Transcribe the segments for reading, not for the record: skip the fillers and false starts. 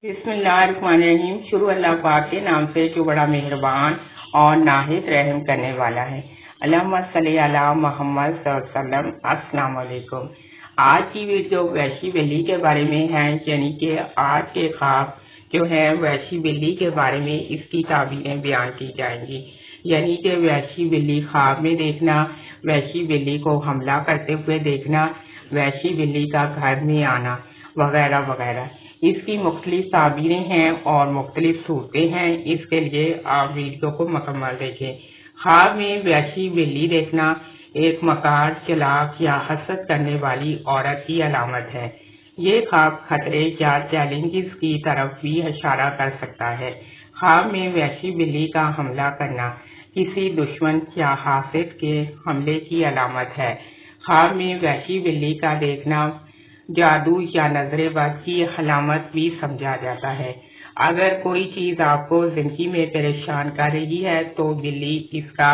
बिस्मिल्लाहिर्रहमानिर्रहीम। शुरू अल्लाह पाक के नाम से जो बड़ा मेहरबान और नाहिद रहम करने वाला है। अल्लाहुम्मा सल्ली अला मोहम्मद सल्लल्लाहु अलैहि वसल्लम। अस्सलाम वालेकुम। आज की वीडियो वैशी बिल्ली के बारे में है, यानी कि आज के ख्वाब जो है वैशी बिल्ली के बारे में इसकी ताबीरें बयान की जाएंगी। यानी कि वैशी बिल्ली ख्वाब में देखना, वैशी बिल्ली को हमला करते हुए देखना, वैशी बिल्ली का घर में आना वगैरह वगैरह। इसकी मुख्तलिफ ताबीरें हैं और मुख्तलिफ सूरतें हैं। इसके लिए आप वीडियो को मुकम्मल देखें। ख्वाब में वैशी बिल्ली देखना एक मकार, चालाक या हसद करने वाली औरत की अलामत है। ये ख्वाब खतरे या चैलेंजेस की तरफ भी इशारा कर सकता है। ख्वाब में वैशी बिल्ली का हमला करना किसी दुश्मन या हासिद के हमले की अलामत है। ख्वाब में वैशी बिल्ली का देखना जादू या नजरे बद की अलामत भी समझा जाता है। अगर कोई चीज आपको जिंदगी में परेशान कर रही है तो बिल्ली इसका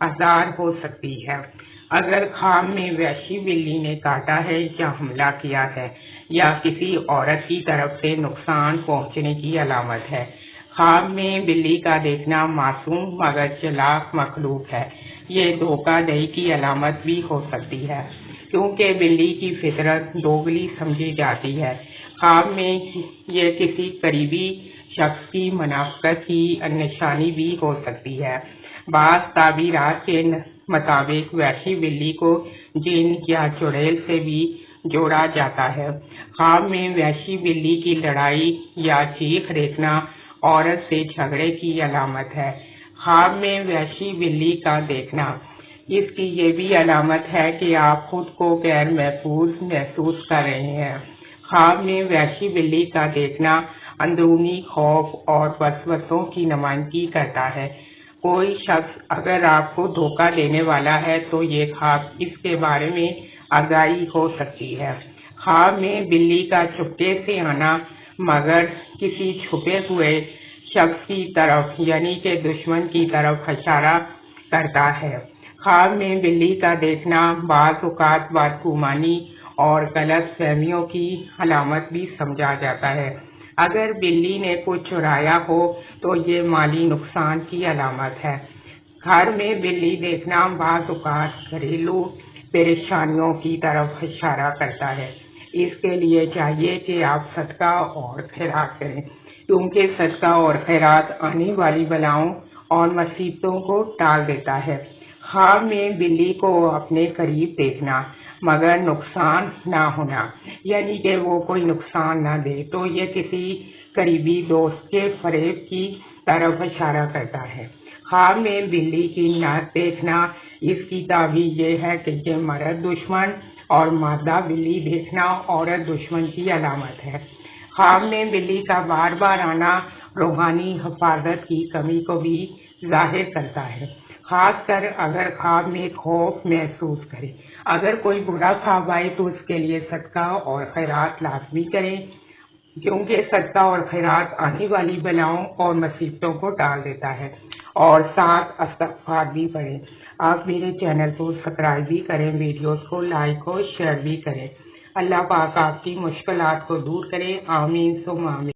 आजार हो सकती है। अगर ख्वाब में वैशी बिल्ली ने काटा है या हमला किया है या किसी औरत की तरफ से नुकसान पहुंचने की अलामत है। ख्वाब में बिल्ली का देखना मासूम मगर चालाक मखलूक है। ये धोखाधड़ी की अलामत भी हो सकती है, क्योंकि बिल्ली की फितरत दोगली समझी जाती है। ख्वाब में ये किसी करीबी शख्स की मुनाफकत की निशानी भी हो सकती है। बाज़ ताबीरात के मुताबिक वैशी बिल्ली को जिन या चुड़ैल से भी जोड़ा जाता है। ख्वाब में वैशी बिल्ली की लड़ाई या चीख देखना औरत से झगड़े की अलामत है। ख्वाब में वैशी बिल्ली का देखना इसकी ये भी अलामत है कि आप खुद को गैर महफूज महसूस कर रहे हैं। ख्वाब में वैशी बिल्ली का देखना अंदरूनी खौफ और वसवसों की नुमाइंदगी करता है। कोई शख्स अगर आपको धोखा देने वाला है तो ये ख्वाब इसके बारे में आगाही हो सकती है। ख्वाब में बिल्ली का चुपके से आना मगर किसी छुपे हुए शख्स की तरफ यानी कि दुश्मन की तरफ इशारा करता है। ख्वाब में बिल्ली का देखना बाज़ औक़ात बदगुमानी और गलत फहमियों की अलामत भी समझा जाता है। अगर बिल्ली ने कुछ चुराया हो तो ये माली नुकसान की अलामत है। घर में बिल्ली देखना बाज़ औक़ात घरेलू परेशानियों की तरफ इशारा करता है। इसके लिए चाहिए कि आप सदका और खैरात करें, क्योंकि सदका और खैरात आने वाली बलाओं और मुसीबतों को टाल देता है। ख्वाब में बिल्ली को अपने करीब देखना मगर नुकसान ना होना, यानी कि वो कोई नुकसान ना दे, तो ये किसी करीबी दोस्त के फरेब की तरफ इशारा करता है। ख्वाब में बिल्ली की नाक देखना इसकी ताबीर ये है कि ये मर्द दुश्मन और मादा बिल्ली देखना औरत दुश्मन की अलामत है। ख्वाब में बिल्ली का बार बार आना रूहानी हिफाजत की कमी को भी जाहिर करता है, खासकर अगर ख्वाब में खौफ महसूस करें। अगर कोई बुरा ख्वाब आए तो उसके लिए सदका और खैरात लाजमी करें, क्योंकि सदका और खैरात आने वाली बलाओं और मुसीबतों को टाल देता है। और साथ इस्तग़फ़ार भी पढ़ें। आप मेरे चैनल को सब्सक्राइब भी करें, वीडियोस को लाइक और शेयर भी करें। अल्लाह पाक आपकी मुश्किलात को दूर करे। आमीन सुम्मा आमीन।